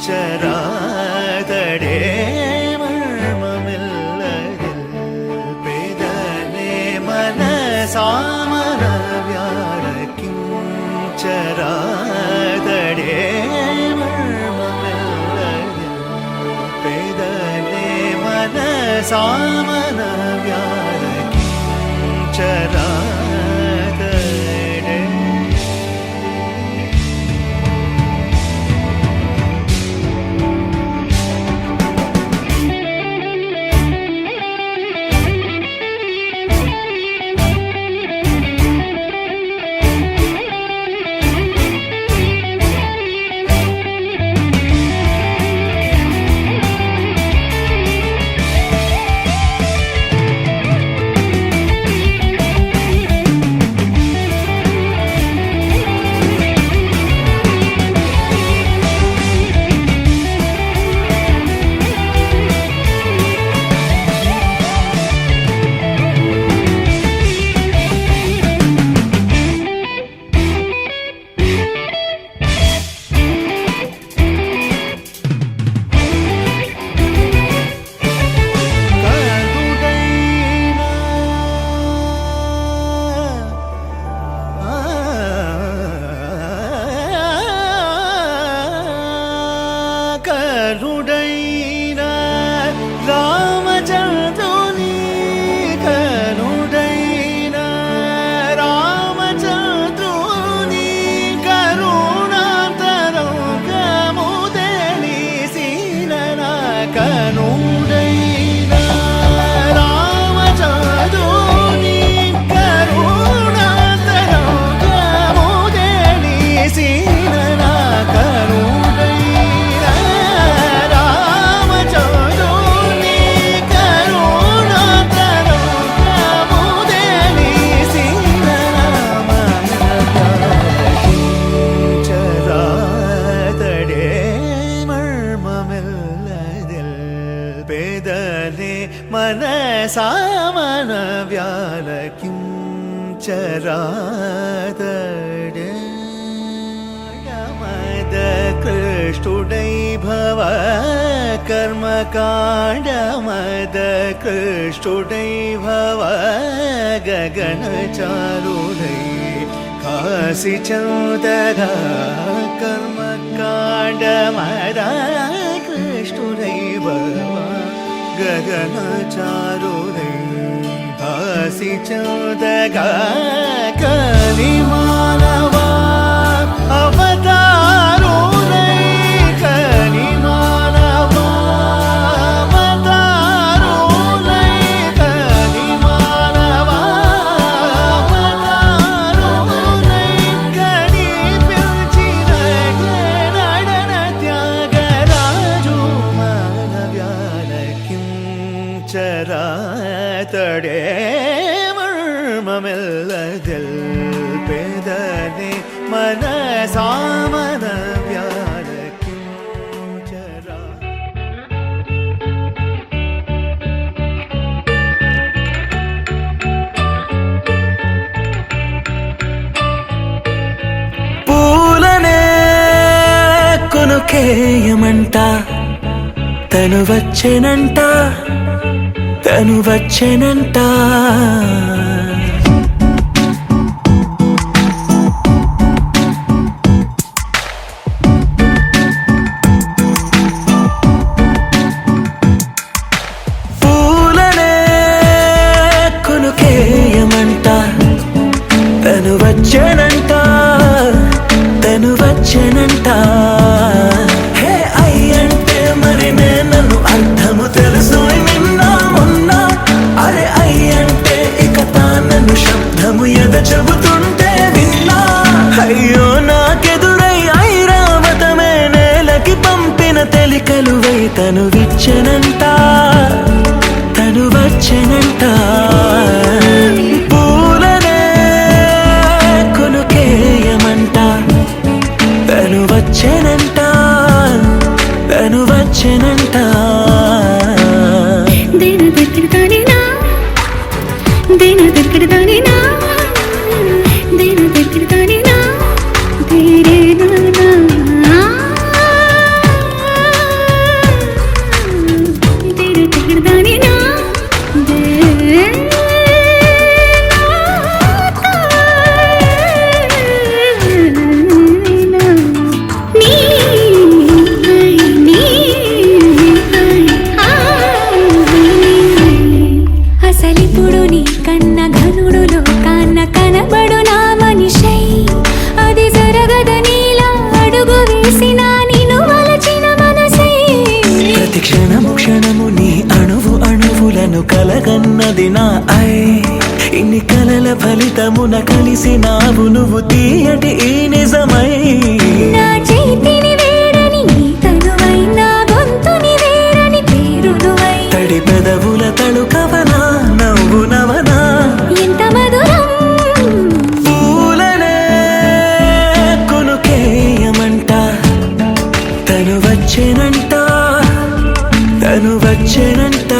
ചരാതടേ മർമ്മമില്ലതിൽ പേദനെ മനസാമനവ്യാരക്കിം ചരാതടേ മർമ്മമില്ലതിൽ പേദനെ മനസാമനവ്യാരക്കിം ചരാ మానవ్యాలకిం చరాదడే మద కృష్ణుడై భవ కర్మకాండ మద కృష్ణుడై భవ గగనచారుడై కాశీ చందగా కర్మకాండ మద కృష్ణుడై భవ గగనచారుడై కాశీ చందగా కలి మానవా అవతారుడై కలి మానవా అవతారుడై కలి మానవా అవతారుడై కలి పిలిచిన నడన త్యాగరాజు మానవ్యాలకిం చరాతడే మర్మమెల్లదెల్ పేదనే మనసామనవ్యాలకిం చరా పూలనే కొనుకేయమంట తను వచ్చెనంట తను వచ్చెనంట పూలనే కొనుకేయమంట తను వచ్చెనంట తను వచ్చెనంట హే అయ్యంటే మరి నన్ను అర్థము తెలుసు నిన్నా మొన్నా అరే అయ్యంటే ఇక తానను శబ్దము ఎద చెబుతుంటే విన్నా అయ్యో నాకెదురై ఐరావతమే నేలకి పంపిన తెలికలువై తను విచ్చెనంట తను వచ్చెనంట పూలనే కొనుకేయమంట తను వచ్చెనంట తను వచ్చెనంట దేన దగ్గరదానినా దేన దగ్గరదానినా దేన దగ్గరదానినా తేరే నానా దేన దగ్గరదానినా అసలిప్పుడు నీ కన్న ఘనుడులో కన్న కనబడు నా మనిషై అది జరగదనిలా అడుగు వేసిన నిన్ను వలచిన మనసై ప్రతి క్షణము క్షణము నీ అణువు అణువులను కలగన్నది నా ఐ ఇన్ని కలల ఫలితమున కలిసినావు నువ్వు తీయటి ఈ నిజమై నా చేతిని వేడని నీ తనువై నా గొంతుని వేరని పేరునువై తడి పెదవుల తళుకవనా నవ్వు నవనా ఎంత మధురం పూలనే కొనుకేయమంట తను వచ్చెనంట తను వచ్చెనంట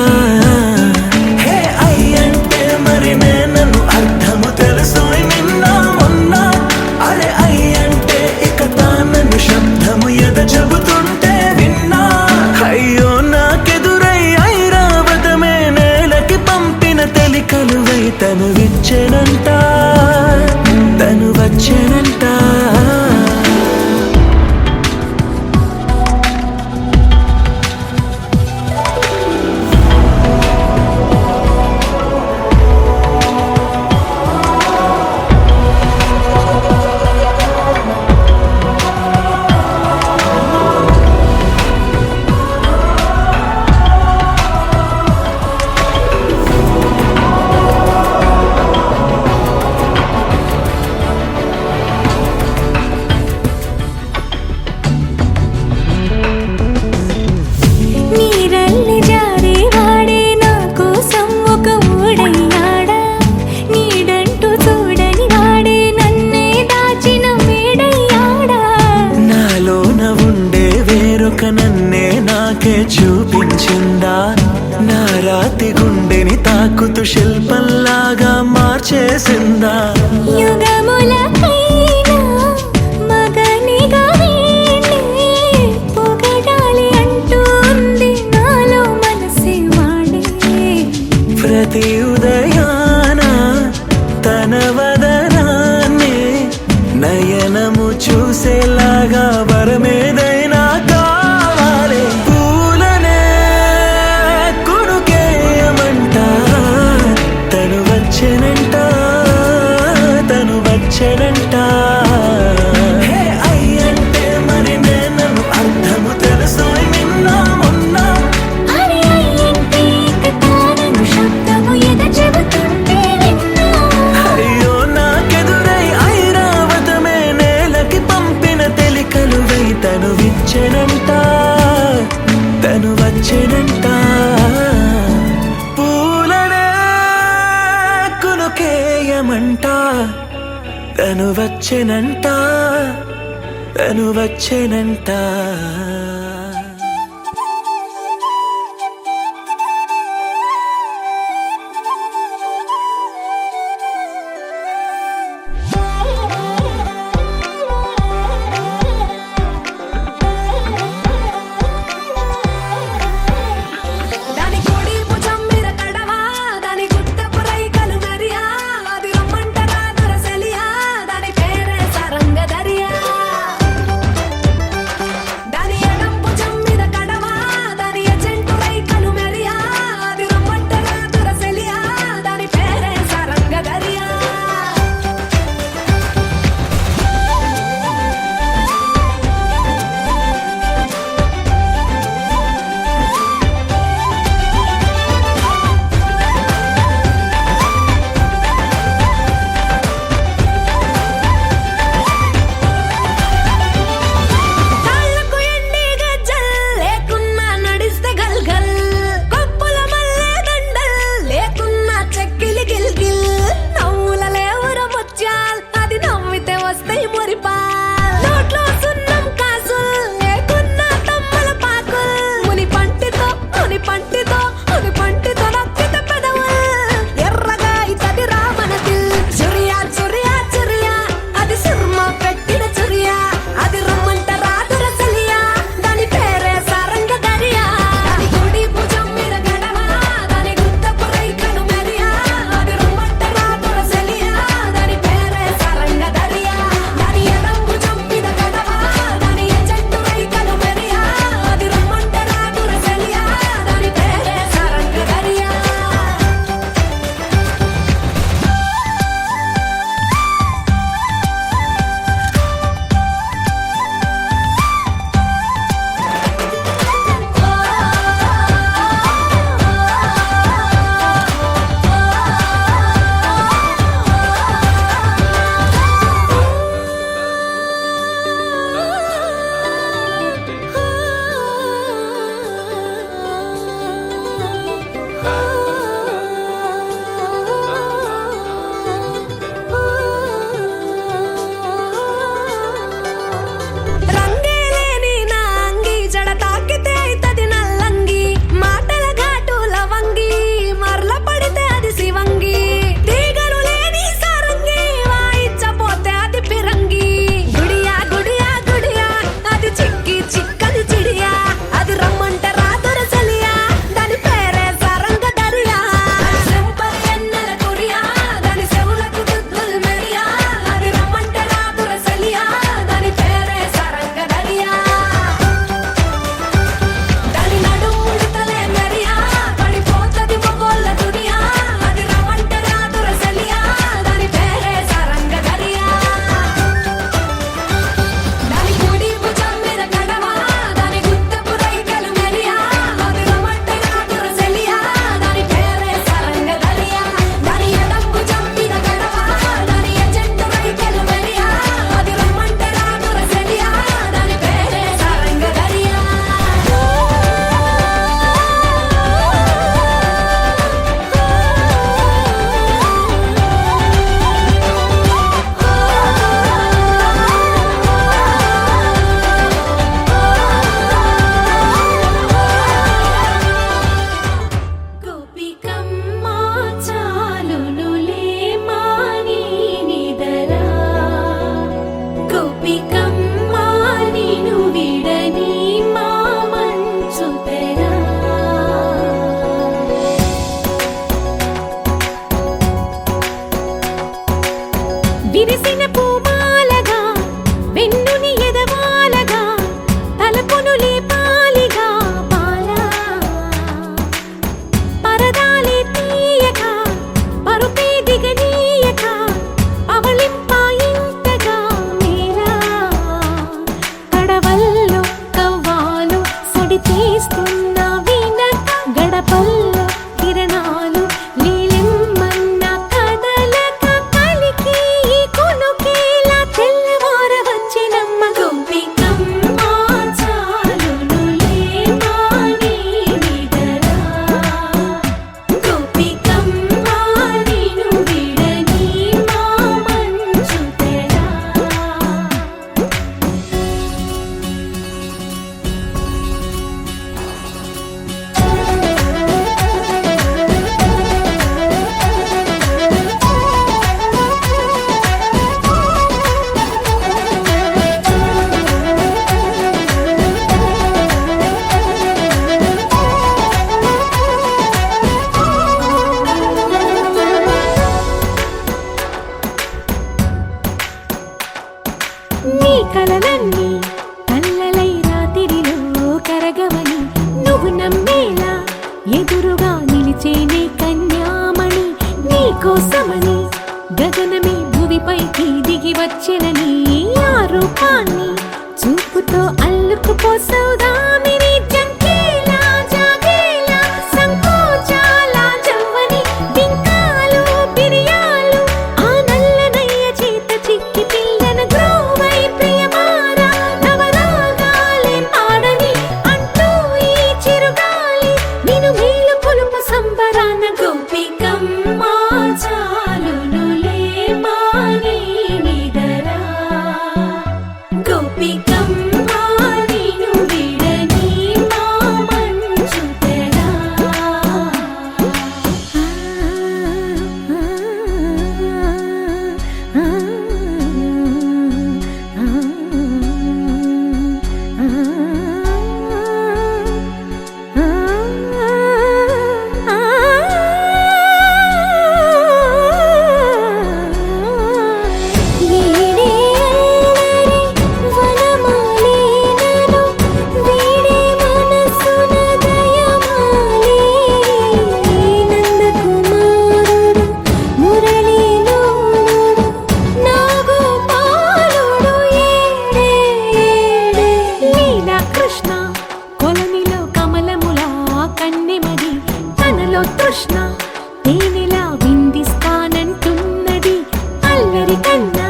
హే అయ్యంటే మరి నన్ను అర్థము తెలుసు నిన్నా మొన్నా అరే అయ్యంటే ఇక తానను శబ్దము ఎద చెబుతుంటే విన్నా అయ్యో నాకెదురై ఐరావతమే నేలకి పంపిన తెలికలువై తను విచ్చెనంట తను వచ్చెనంట హృదయాన తన వదనాన్ని నయనము చూసేలాగా వరమేదైనా కావాలి పూలనే కుడుకేయమంట తను వచ్చెనంట తను వచ్చెనంట హే అయ్యంటే మరి నేను అర్థము తెలుసు నిన్న మొన్న అరే అయ్యంటే ఇక తానను శబ్దము ఎద చెబుతుంటే విన్నా అయ్యో నాకెదురై ఐరావతమే నేలకి పంపిన తెలికలువై తను విచ్చెనంట తను వచ్చెనంట పూలనే కునుకేయమంట తను వచ్చెనంట తను వచ్చెనంట దాని కోడి భుజం మీద కడవా దాని గుత్తపు రైకలు మెరియా అది రమ్మంటరా దొరసెలియా దాని పేరే సరంగ దరియా దాని ఎడమ కోసమని గగనమే భూమిపైకి దిగి వచ్చెనని ఆ రూపాన్ని చూపుతో అల్లుకుపోసౌదామిని జంకేలా జాగేలా సంకోచాల జవ్వని బింకాలు బిరియాలు ఆ నల్లనయ్య చేత చిక్కి పిల్లన గ్రోవై ప్రియమారా నవరాగాలే పాడని అంటూ ఈ చిరుగాలి నిను మేలు కొలుపు సంబరాన గోపికమ్మ చాలునులే మాని నిదరా గోపికమ్మ నిను విడని మా మంచు తెరా కృష్ణ కొలనిలో కమలములా కన్నెమది తనలో తృష్ణ తేనెలా విందిస్తానంటున్నది అల్లరి కన్నా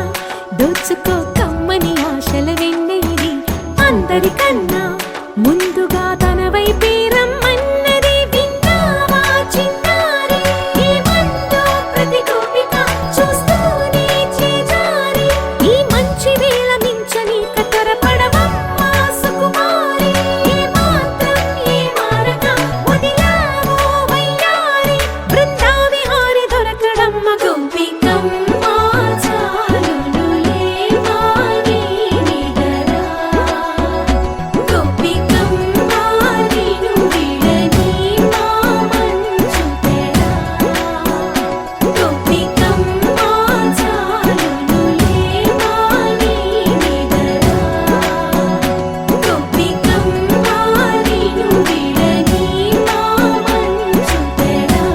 దోచుకో కమ్మని ఆశల వెన్నెయిది అందరికన్నా ముందుగా తన వైపే రమ్మన్నది విన్నావా చిన్నారి ఏమందో ప్రతి గోపిక చూస్తూనే చేజారి ఈ మంచి వేళ మించని కతరపడవమ్మా సుకుమారి ఏ మాత్రం ఏ మారక వదిలావో వయ్యారి బృందావిహారి దొరకడమ్మ గోపికమ్మ చాలునులే మాని నిదరా గోపికమ్మ నిను విడని మా మంచు తెరా గోపికమ్మ చాలునులే మాని నిదరా గోపికమ్మ నిను విడని మా మంచు తెరా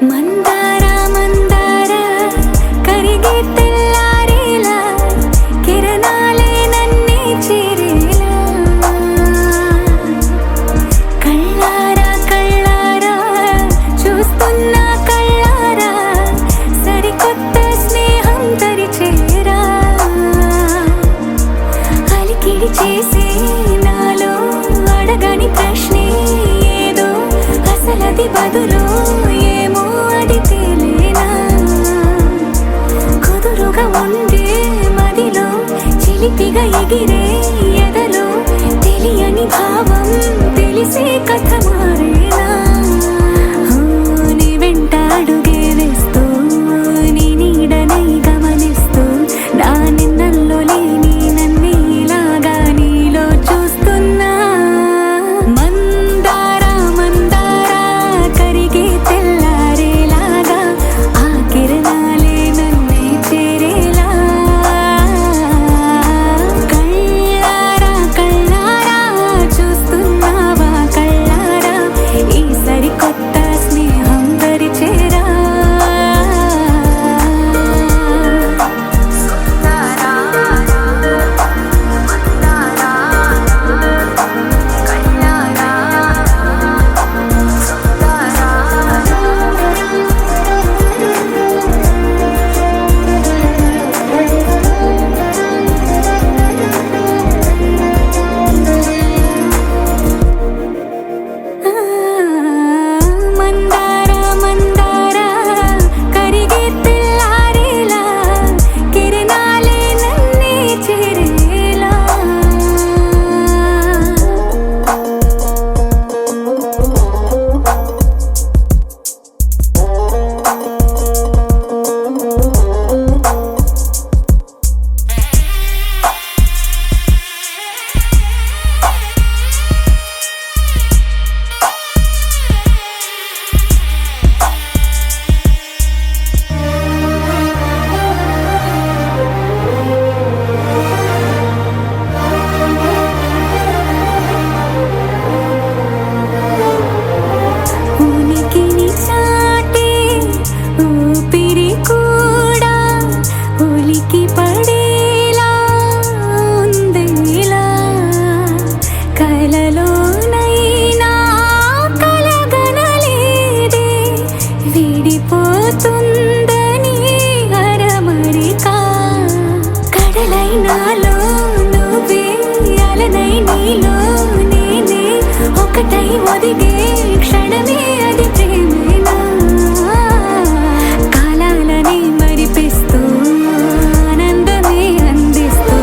మందార మందార కరిగే తెల్లారేలా కిరణాలే నన్నే చేరేలా కళ్ళారా కళ్ళారా చూస్తున్నా కళ్ళారా సరికొత్త స్నేహం తరిచేరా అలికిడి చేసే నాలో అడగని ప్రశ్నే ఏదో అసలది బదులు ఏమో అది తేలేనా కుదురుగా ఉండే మదిలో చిలిపిగా ఎగిరే ఎదలో తెలియని భావం తెలిసే కథ మారేనా నీ వెంట అడుగే వేస్తూ నీ నీడనై గమనిస్తూ నా నిన్నల్లో లేని నన్నే ఇలాగా నీలో చూస్తున్నా మందార మందార కరిగే తెల్లారేలాగా ఆ కిరణాలే నన్నే చేరేలా కళ్ళారా నాలో నువ్వే అలనై నీలో నేనే ఒకటై ఒదిగే క్షణమే అది ప్రేమేనా కాలాలని మరిపిస్తూ ఆనందమే అందిస్తూ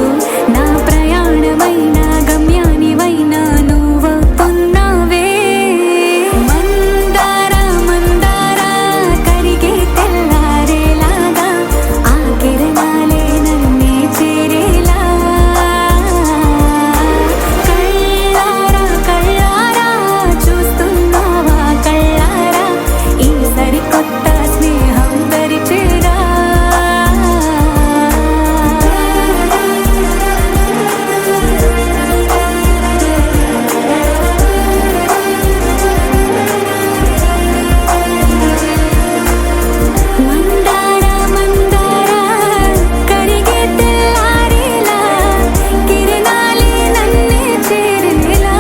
నా ప్రయాణమైన గమ్యానివైనా నువ్వవుతున్నావే మందార మందార కరిగే తెల్లారేలాగా ఆ కిరణాలే నన్నే చేరేలా కళ్ళారా కళ్ళారా చూస్తున్నావా కళ్ళారా ఈ సరికొత్త స్నేహం పరిచేరా మందార మందార కరిగే తెల్లారేలా కిరణాలే నన్నే చేరేలా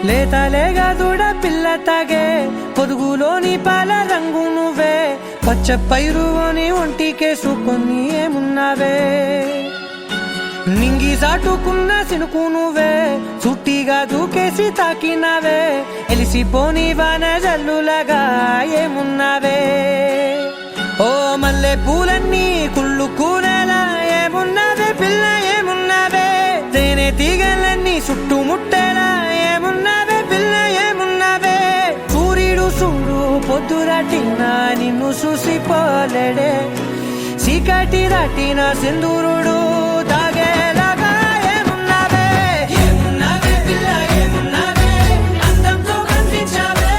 లేతలేగా దూడ పిల్ల తాగే పొదుగులోని పాల రంగు నువ్వే పచ్చ పైరుని ఒంటికేసుకొని ఏమున్నావే నింగి సాటుకున్న సినుకు నువ్వే చుట్టిగా దూకేసి తాకినావే ఎలిసిపోని వాన జల్లులగా ఏమున్నావే ఓ మల్లె పూలన్నీ కుళ్ళు కూనేలా ఏమున్నావే పిల్ల ఏమున్నావే తేనె తీగలన్నీ చుట్టుముట్టేలా ఏమున్నావే పిల్ల ఏమున్నావే సూర్యుడు చూడు పొద్దురాటిన నిన్ను చూసిపోలేడే చీకటి దాటిన సింధూరుడు తాగేలాగా ఏమున్నావే ఏమున్నావే పిల్ల ఏమున్నావే అందంతో కనిపించావే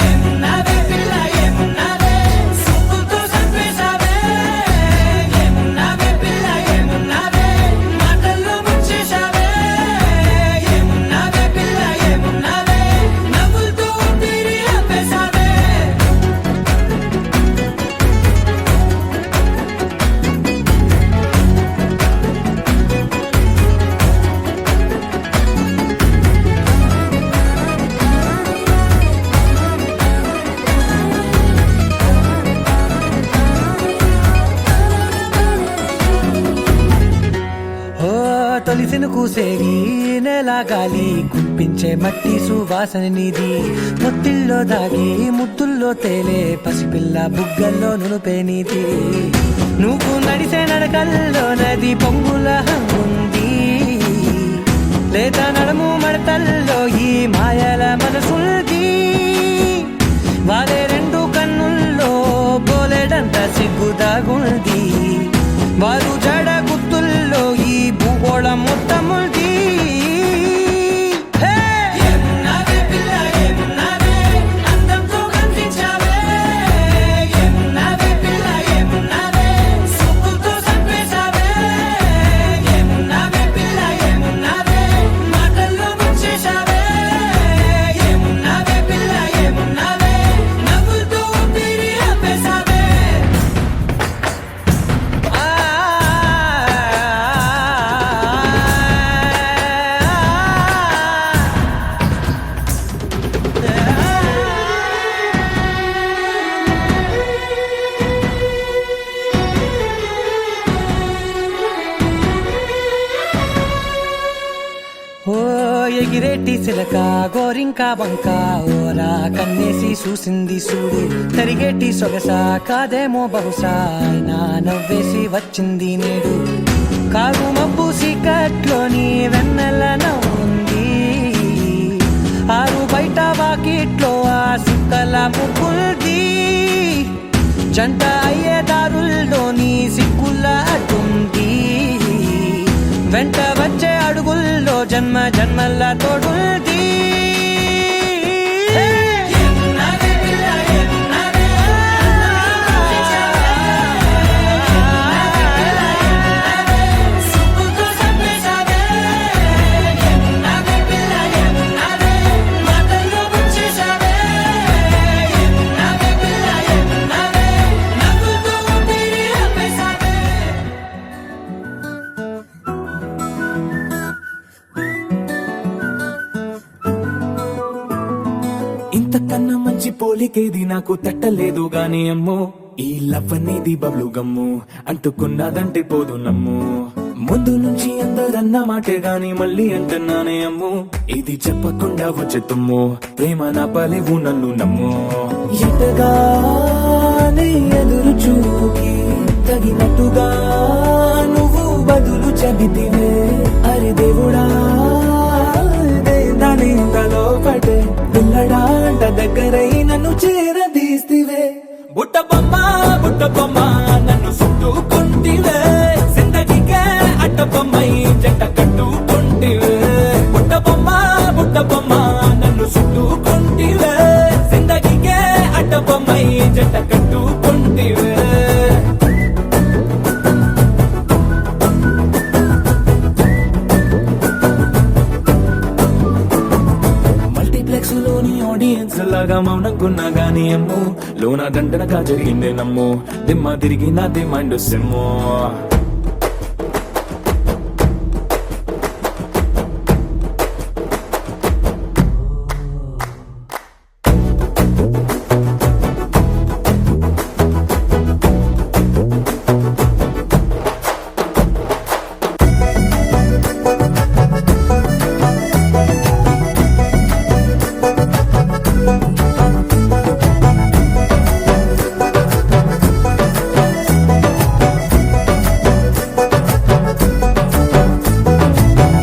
ఏమున్నావే పిల్ల ఏమున్నావే సుక్కుతో చంపేశావే ఏమున్నావే పిల్ల ఏమున్నావే మాటల్లో ముంచేశావే ఏమున్నావే పిల్ల ఏమున్నావే నవ్వులతో ఊపిరి ఆపేశావే ఓ తొలిసిను కూసేగి నెల గాలి కుప్పించే మట్టి సువాసన నీది పొత్తిల్లో దాగి ముద్దుల్లో తేలే పసిపిల్ల బుగ్గల్లో నునుపే నీది నువ్వు నడిసే నడకల్లో నది పొంగుల హంగుంది లేత నడుము మడతల్లో ఈ మాయల మనసుల్ది వాలే రెండు కన్నుల్లో బోలెడంత సిగ్గుదాగుంది వారు జడ గుత్తుల్లో ఈ భూగోళం మొత్తముంది ఏమున్నావే పిల్ల ఏమున్నావే అందంతో కనిపించావే ఏమున్నావే పిల్ల ఏమున్నావే సుక్కుతో చంపేశావే ఏమున్నావే పిల్ల ఏమున్నావే మాటల్లో ముంచేశావే ఏమున్నావే పిల్ల ఏమున్నావే నవ్వులతో ఊపిరి ఆపేశావే ఓ ఎగిరేటి సిలక గోరింక వంక ఓరా కన్నేసి చూసింది చూడు తరిగేటి సొగస కాదేమో బహుశా నా నవ్వేసి వచ్చింది నేడు కారు మబ్బు సీకట్లోని వెన్నెల నవ్వుంది ఆరు బయట వాకిట్లో ఆ సుక్కల ముగ్గుల్ది జంట అయ్యే దారుల్లోని సిగ్గుల అడ్డుంది వెంట వచ్చే అడుగుల్లో జన్మ జన్మల తోడుంది ఏమున్నావే పోలికేది నాకు తట్టలేదు గాని అమ్మో ఈ లవ్ అనేది బబ్లు గమ్ము అంటుకున్నదంటే పోదు నమ్ము ముందు నుంచి అందరన్న మాటే గాని మళ్ళీ అంటున్నానే అమ్ము ఇది చెప్పకుండా వచ్చే తుమ్ము ప్రేమ నా పలేవు నన్ను నమ్ము ఎటగానే ఎదురు చూపుకి తగినట్టుగా నువ్వు బదులు చెబితివే అరే దేవుడా దాని తలో పటే పిల్లడాంట దగ్గరై నన్ను చేరదీస్తివే బుట్ట బొమ్మ నన్ను చుట్టుకుంటివే జిందగీకే అట్ట బొమ్మై జంట కట్టుకుంటివే బుట్ట బొమ్మ నన్ను చుట్టుకుంటివే జిందగీకే అట్ట బొమ్మై జంట కట్టుకుంటివే మల్టీప్లెక్స్ లోని ఆడియన్స్ లాగా మౌనంకున్నా గానీ అమ్ము లోన దండనగా జరిగిందే నమ్ము దిమ్మ తిరిగి నాదే మైండ్ సిమ్ము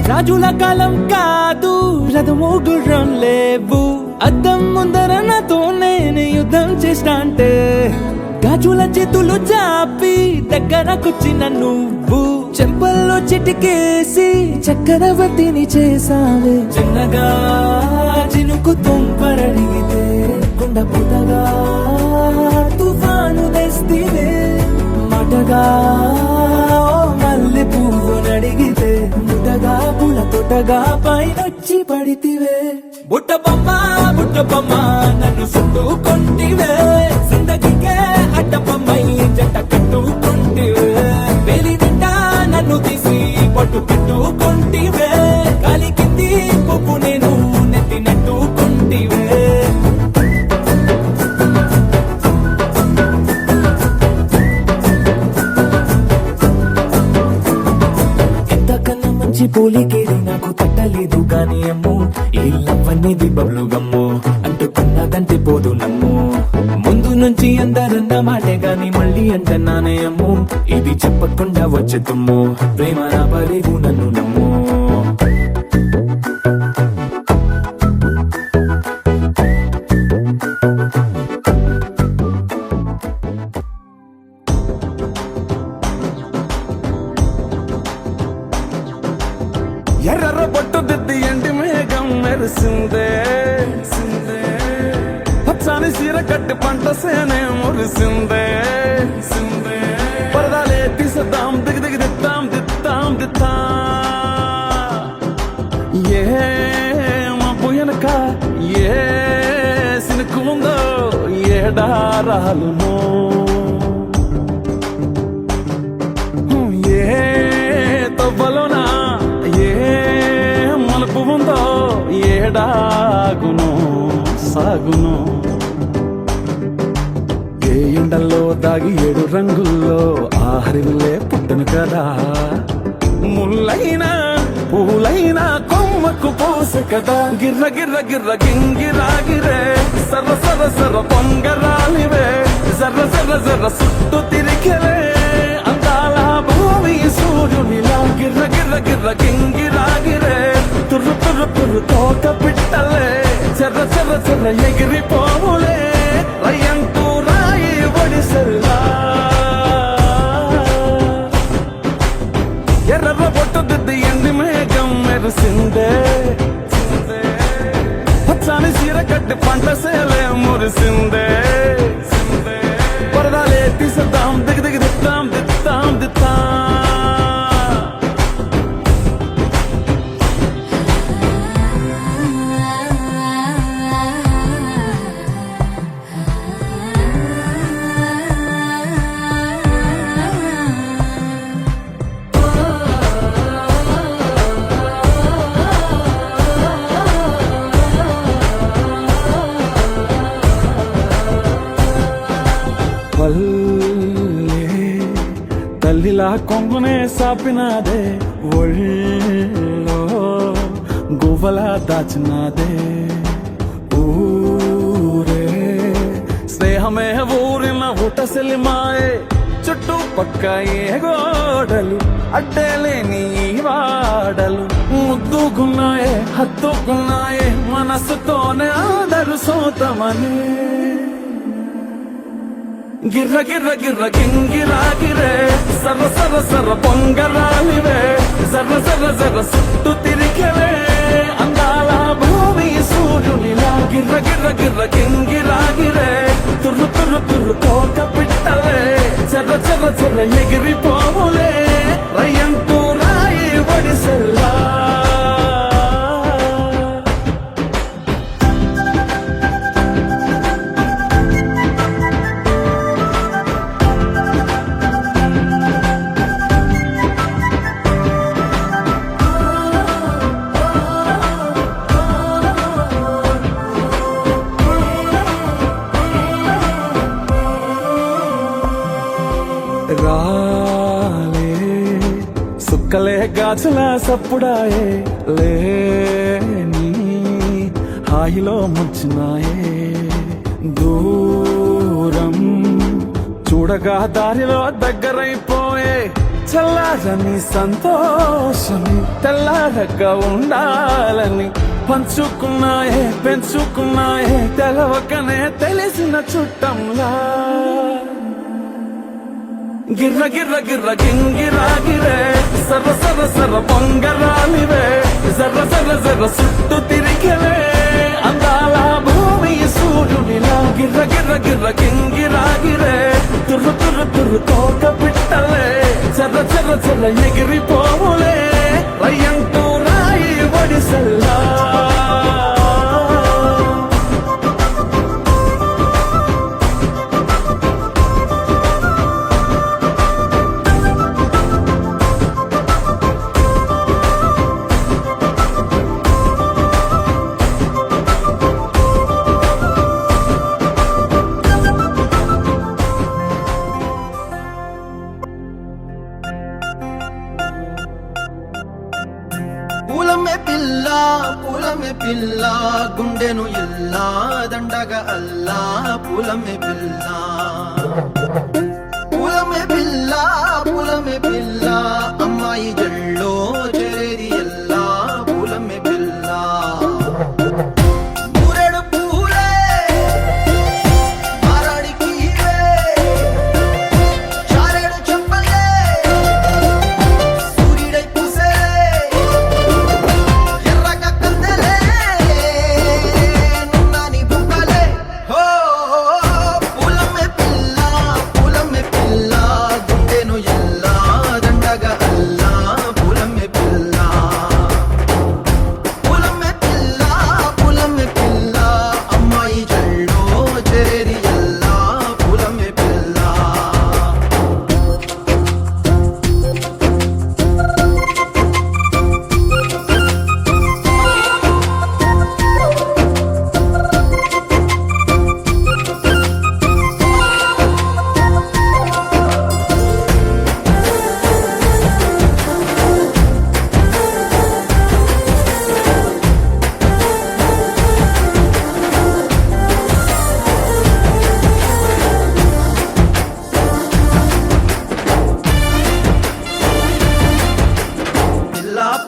రాజుల కాలం కాదు రథము గుర్రం లేవు అద్దం ముందర నాతో నేను యుద్ధం చేస్తా అంటే గాజుల చేతులు చాపి దగ్గరకొచ్చిన నువ్వు చెంపల్లో చిటికేసి చక్రవర్తిని చేసావే చిన్నగా చినుకు తుంపరడిగితే కుండ పుటగా తుఫాను తెస్తివే మాటగా మల్లె పువ్వు నడిగితే ముటగా పుల తొటగా పైనొచ్చి పడితివే బుట్ట బొమ్మ నన్ను చుట్టుకుంటివే జిందగీకే అడ్డ బొమ్మై జంట కట్టుకుంటివే వేలి నిండా నన్ను తీసి పట్టు పెట్టుకుంటివే కాలి కింది పువ్వు నేను నెత్తినట్టుకుంటివే మంచి పోలికేది నాకు తట్టలేదు గాని అమ్ము ఈ లవ్ అనేది బబ్లు గమ్ము అంటుకున్నదంటే పోదు నమ్ము ముందు నుంచి అందరన్న మాటే గాని మళ్ళీ అంటున్నానే అమ్ము ఇది చెప్పకుండా వచ్చే తుమ్ము ప్రేమ నా పలేవు నన్ను నమ్ము ఎర్ర బొట్టు దిద్ది ఎండి మేఘం మెరిసిందే పచ్చని సీర కట్టి పంట సేనే మురిసిందే పరదాలే తీసద్దాం దిగి దిగి దిత్తాం ఏ మబ్బు వెనక ఏ సినుకు ఉందో ఏడారాలునో ఏ తవ్వలోనా ఉందో ఏడాగును సాగును ఏ ఎండల్లో దాగి 7 రంగుల్లో ఆహరిల్లే పుట్టను కదా ముల్లైనా పూలైనా కొమ్మకు పోసె కదా గిర్ర గిర్ర గిర్ర గింగిరాగిరే సర్ర పొంగరాలివే జర్ర సుట్టు తిరిగిరే అందాల భూమి సూర్యునిలా గిర్ర గిర్ర గిర్ర గింగిరాగిరే తుర్రు తోక పిట్టలే చెర్ర ఎగిరిపోవులే రయ్యంటూ రాయి ఒడిసెల్లా ఎర్ర బొట్టు దిద్ది ఎండి మేఘం మెరిసిందే పచ్చని సీర కట్టి పంట సేలే మురిసిందే పరదాలే తీసద్దాం దిగి దిగి దిత్తాం తల్లిలా కొంగునే సాపినాదే ఒళ్ళో గువ్వలా దాచినాదే ఊరే స్నేహమే ఊరిన ఊటసెలి మాయే చుట్టూ పక్క ఏ గోడలు అడ్డేలేని ఈ వాడలు ముద్దుకున్నాయే హత్తుకున్నాయే మనసుతోనే ఆదరు సోతమని గిర్ర గిర్ర గిర్ర గింగిరాగిరే సర సర సర పొంగరాలివే జర జర జర సుట్టు తిరిగవే అందాల భూమి సూర్యునిలా గిర్ర గిర్ర గిర్ర గింగిరాగిరే తుర్రు తుర్రు తుర్రు తోక పిట్టలే చర్ర చర్ర చర్ర ఎగిరిపోవులే రయ్యంటూ రాయి వడిసెల్లా రాలే సుక్కలే గాజుల సప్పుడాయే లేని హాయిలో ముంచినాయే దూరం చూడగా దారిలో దగ్గరైపోయే చల్లారని సంతోషమి తెల్లారక ఉండాలని పంచుకున్నాయే పెంచుకున్నాయే తెలవకనే తెలిసిన చుట్టంలా గిర్ర గిర్ర గిర్ర గింగిరాగిరే సర సర సర పొంగరాలివే జర్ర జర్ర జర్ర సుట్టు తిరిగవే అందాల భూమి సూర్యునిలా గిర్ర గిర్ర గిర్ర గింగిరాగిరే తుర్రు తుర్రు తుర్రు తోక పిట్టలే చర్ర చర్ర చర్ర ఎగిరిపోవులే రయ్యంటూ రాయి వడిసెల్లా పూలమే పిల్ల గుండెను ఇల్లా దండగా అల్లా పూలమే పిల్ల పూలమే పిల్ల అమ్మాయి జల్లో చేరేది ఎల్లా పూలమే పిల్ల ఊరెడు పూలే మారాడికి చారెడు చెప్పలే సూర్యుడై పూసే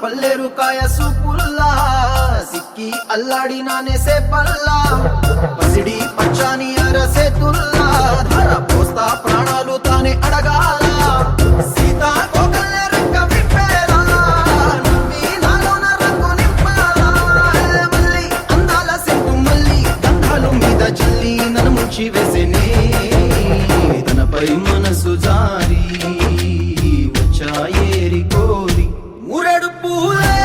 పల్లేరు కాయ సూపుల్లా సిక్కి అల్లాడి నానేసే పల్లా పసిడి పచ్చాని అరసే తుల్లా ధర పోస్తా ప్రాణాలు తానే అడగాల సీతా కోకల్లే రంగ విప్పేలా నమ్మి నాలోన రంగు నింపాలా మల్లి అందాల సెంటు మల్లి గంధాలు మీద జల్లి నన్ను ముంచి వేసేనే తనపై మనసు జారి వచ్చాయేరి కోరి ఊరెడు పూలే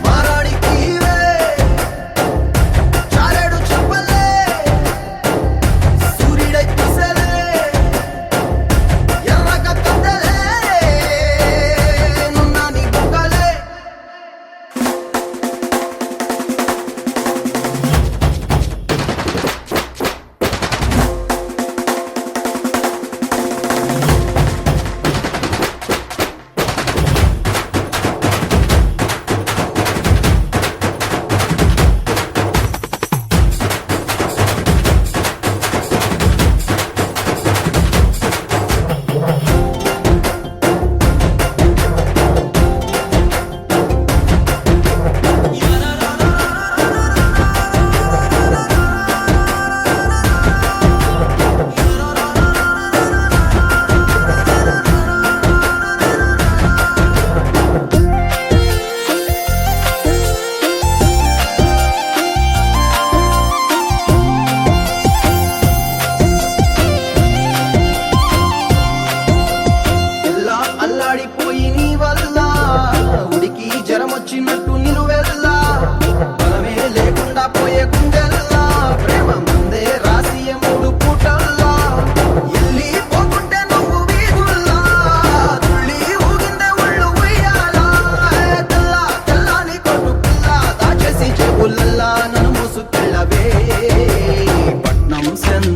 మారాడికి చారెడు చెప్పలే సూర్యుడై పూసలే ఎర్రగా కద్దలే నున్నాని బుక్కలే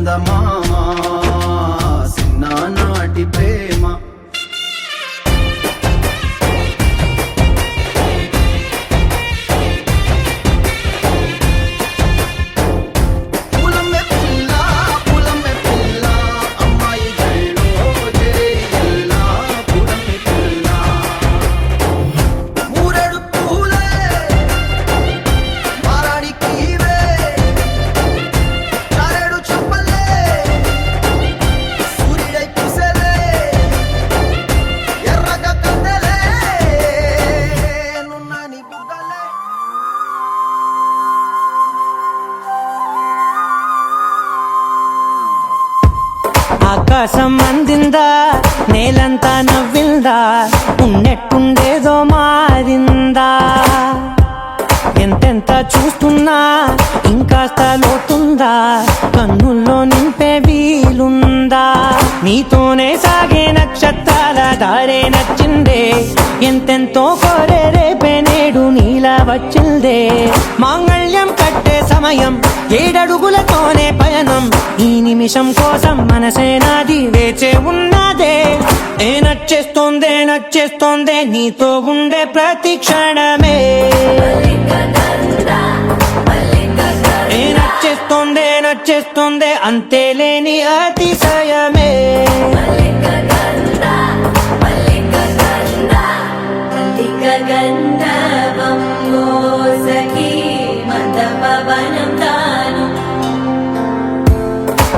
చందమామ చిన్ననాటి ప్రేమ పులమ్మె పిల్ల పులమ్మె పిల్ల అమ్మాయి జల్లో చేరిల్ల పులమ్మె పిల్ల మూరెడు పూలే మారాడికివే చారెడు చెప్పలే సూర్యుడై కుసలే ఎర్రగా కందలే నున్నని బుగ్గలే ఆకాశం అందిందా నేలంతా నవ్విందా ఉన్నట్టుండేదో మారిందా ఎంతెంత చూస్తున్నా ఇంకాస్త లోతుందా కన్నుల్లో నింపే వీలుందా నీతోనే సాగే నక్షత్రాల దారే నచ్చిందే ఎంతెంతో కోరే రేపే నేడు నీలా వచ్చిందే మాంగళ్యం కట్టే సమయం 7 అడుగులతోనే పయనం ఈ నిమిషం కోసం మనసే నాది వేచే ఉన్నదే నచ్చేస్తోందే నచ్చేస్తోందే నీతో ఉండే ప్రతి క్షణమే నచ్చేస్తోందే నచ్చేస్తోందే అంతేలేని అతిశయమే గంధర్వం సఖీ మందపవనం తాను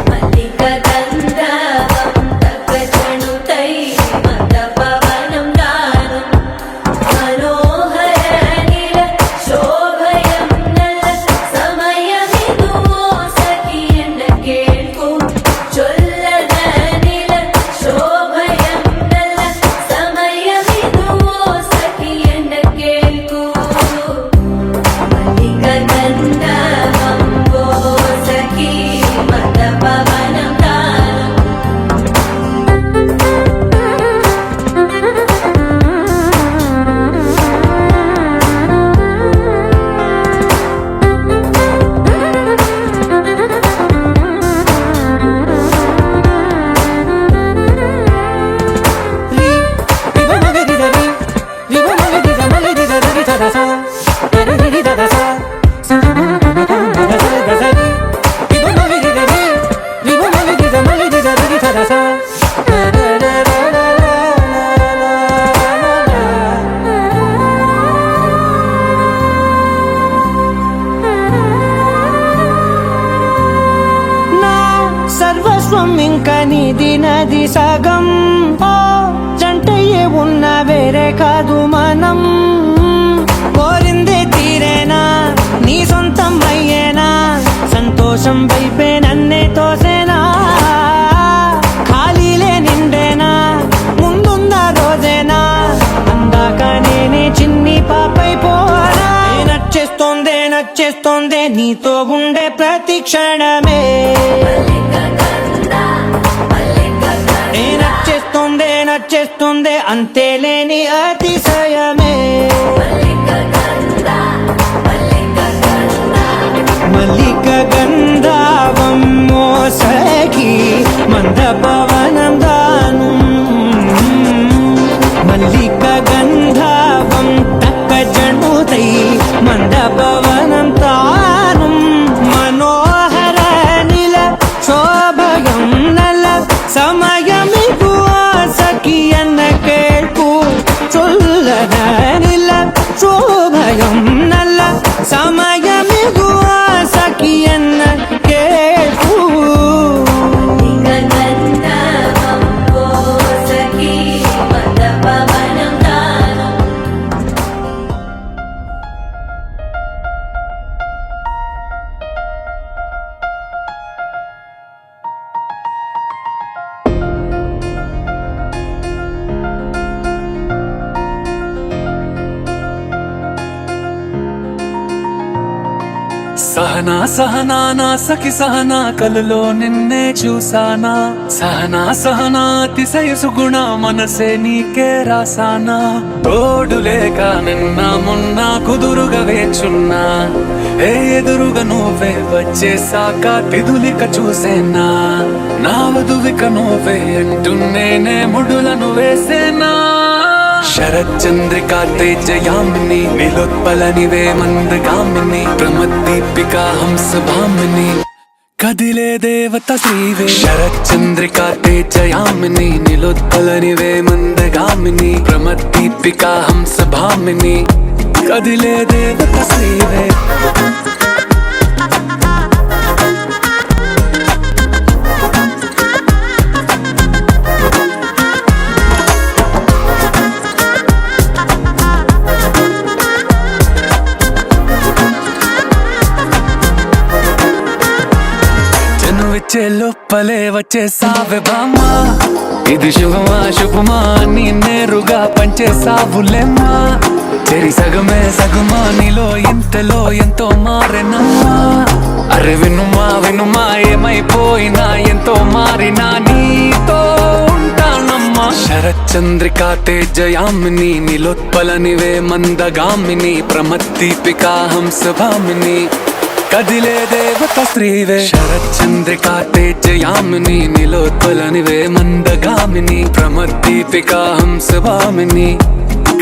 మల్లిక గంధర్వం తగ్గచణుతై మందపవనం తాను మనోహర నీల శోభయం నల్ల సమయమిదు సఖీ ఎన్న కేಳ್ಕು చొల్లద నీల శోభయం నల్ల సమయమిదు సఖీ ఎన్న కేಳ್కు మల్లిక గంధర్వం సఖీ మందపవనం తాను నా సర్వస్వం ఇంకా నీది నది సగం ఓ జంటయ్యే ఉన్న వేరే కాదు మనం కోరిందే తీరేనా నీ సొంతం అయ్యేనా సంతోషం వైపే నన్నే తోసేనా ఖాళీలే నిండేనా ముందున్న రోజేనా అందాక నేనే చిన్ని పాపై పోనా నచ్చేస్తోందే నచ్చేస్తోందే నీతో ఉండే ప్రతి క్షణమే నచ్చేస్తోందే నచ్చేస్తోందే అంతేలేని అతిశయమే మల్లిక గంధావం మోసకి మందపవనం దాను మల్లిక గంధావం తక్క జణుతై మందపవనం తాను మనోహర నిల శోభయం నల సమయమిగు సఖి ఎన్న కేಳ್ಕು చొల్లద నిల శోభయం నల్ల సమయమిగు సఖి ఎన్న కేಳ್కు గంధర్వం సఖీ మందపవనం తాను సహనా సహనా నా సఖి సహనా కలలో నిన్నే చూసానా సహనా సహనా అతిశయ సుగుణ మనసే నీకే రాసానా తోడు లేక నిన్న మొన్న కుదురుగా వేచున్నా ఏ ఎదురుగా నువ్వే వచ్చేసాక తిదులిక చూసేనా నా వధువిక నువ్వే అంటున్నేనే ముడులను వేసేనా శరచంద్రికా తేజయామిని నిలోత్పలనివే మందగామిని ప్రమద్దీపికా హంసభామిని కదిలే దేవత శ్రీవే శరచంద్రికా తేజయామిని నిలోత్పలనివే మందగామిని ప్రమద్దీపికా హంసభామిని కదిలే దేవత శ్రీవే జనువిచ్చే లోపలే వచ్చేసావే బామ్మా ఇది శుభమా శుభమా నీ నేరుగా పంచేసావులేమ్మా చెరి సగమే సగమా నీలో ఇంతలో ఎంతో మారెనమ్మా అరే వినుమా వినుమా ఏమైపోయినా ఎంతో మారినా నీతో ఉంటానమ్మా శరచంద్రికా తేజయామిని నిలోత్పలనివే మందగామిని ప్రమద్దీపికా హంసభామిని కదిలే దేవత శ్రీవే శరచంద్రికా తేజయామిని నిలోత్పలనివే మందగామిని ప్రమద్దీపికా హంసభామిని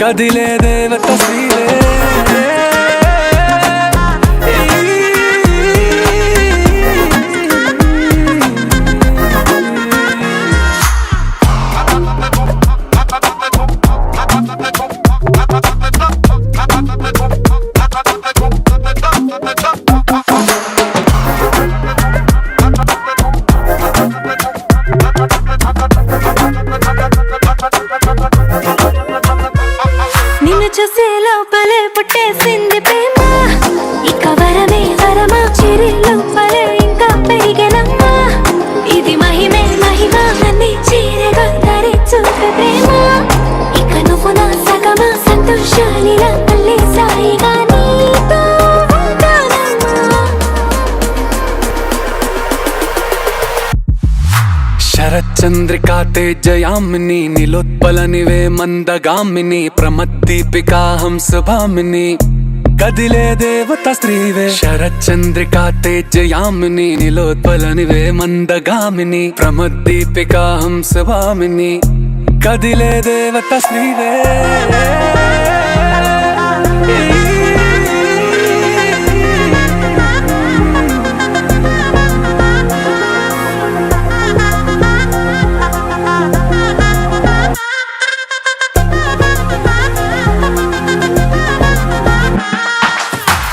కదిలే దేవత శ్రీవే నిన్ను చూసే లోపలే పుట్టేసింది ప్రేమ ఇక వరమే వరమా చిరి లోపలే ఇంకా పెరిగెనమ్మా ఇది మహిమే మహిమ అన్ని చీరగా ధరి చూపే ప్రేమ ఇక నువ్వు నా సగమా సంతోషాలిలా మళ్ళీ సాయిగా నీతో ఉంటానమ్మా శరచంద్రికా తేజయామిని నిలోత్పలనివే మందగామిని ప్రమద్దీపికా హంసభామిని కదిలే దేవత శ్రీవే శరచంద్రికా తేజయామిని నిలోత్పలనివే మందగామిని ప్రమద్దీపికా హంసభామిని కదిలే దేవత శ్రీవే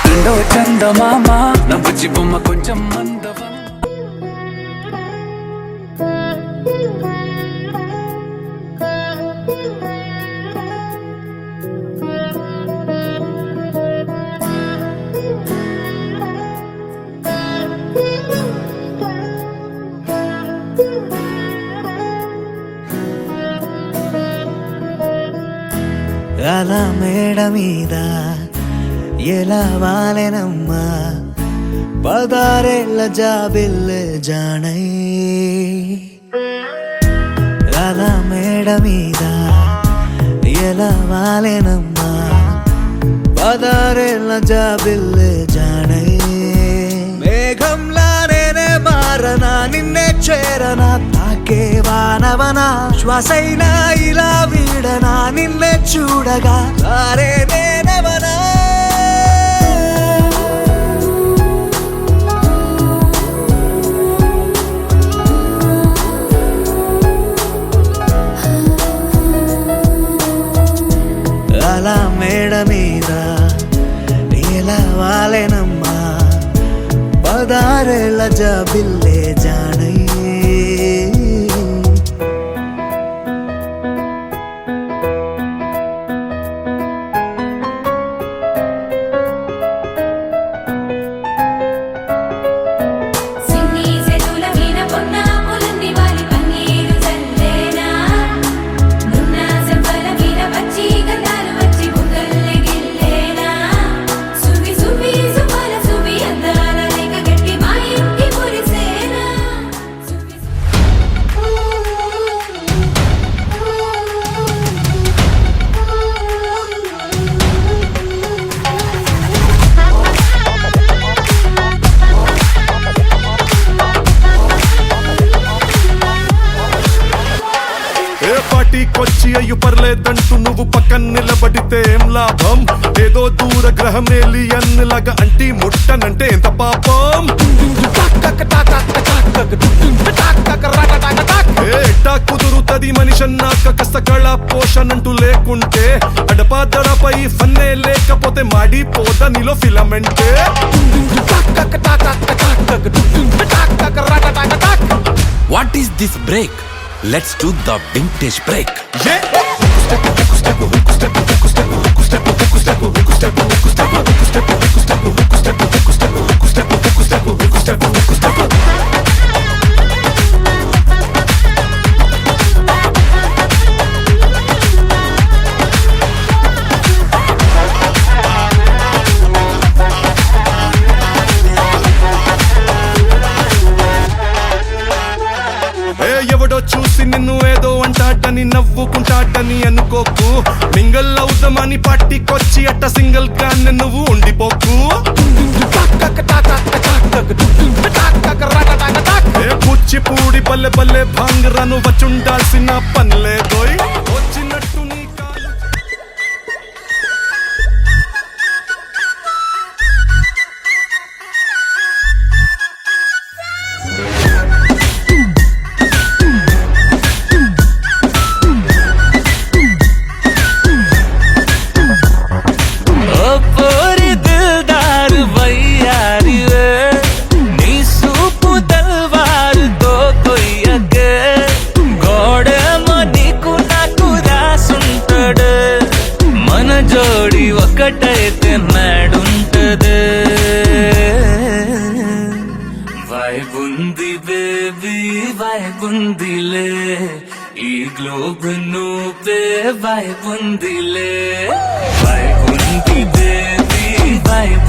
రెండో చందమామ నా బుజ్జి బొమ్మ కొంచెం మందవ అలా మేడ మీద ఎలా వాలెనమ్మా పదారేళ్ళ జాబిల్లె జానై అలా మేడ మీద ఎలా వాలెనమ్మా పదారేళ్ళ జాబిల్లె జానై మేఘంలా నేనే మారనా నిన్నే చేరనా తాకే వానవనా శ్వాసైనా ఇలా వీడనా నిన్నే చూడగా సారే నేనవనా అలా మేడ మీద ఎలా వాలెనమ్మా పదారేళ్ళ జాబిల్లే జానై సిన్ని సెతుల మీన పొన్నాములన్ని వాలి పన్నీరు చల్లేనా నున్న సెంపల మీన పచ్చి గంధాలు వచ్చి బుగ్గల్లె గిల్లేనా సువి సువి సుమల సువి అందాల రేఖ గట్టి మా ఇంటి మురిసేనా మనిషి అయ్యు పర్లేదంటూ నువ్వు పక్కన నిలబడితే ఏం లాభం? ఏదో దూర గ్రహం ఏలియన్ లాగా అంటి ముట్టనంటే ఎంత పాపం? ఏటా కుదురుతది మనిషి అన్నాక కష్ట కళ పోషణంటూ లేకుంటే అడపాదడపై ఫన్నే లేకపోతే మాడిపోదా నీలో ఫిలమెంటే. What is this break? Let's do the vintage break. ఎవడో చూసి నిన్ను ఏదో అంటాడని నవ్వుకుంటాడని అనుకోకు. మింగల్ అవుదామని పార్టీకొచ్చి అట్ట సింగిల్ గా నువ్వు ఉండిపోకు. కూచిపూడి బల్లె బల్లె భాంగరాను వచ్చుండాల్సిన పనిలేదోయ్. వచ్చినట్టు నీ కాలు ओ पोरी दिलदार वैयारी वे नी सूपु तलवार తో కొయ్యకే గోడేమో నీకు నాకు రాసుంటాడు మన జోడి ఒకటైతే మేడుంటది వైబుంది బేబీ వైబుందిలే ఈ గ్లోబ్ నువ్వే వైబుందిలే వైబుంది బేబీ వైబు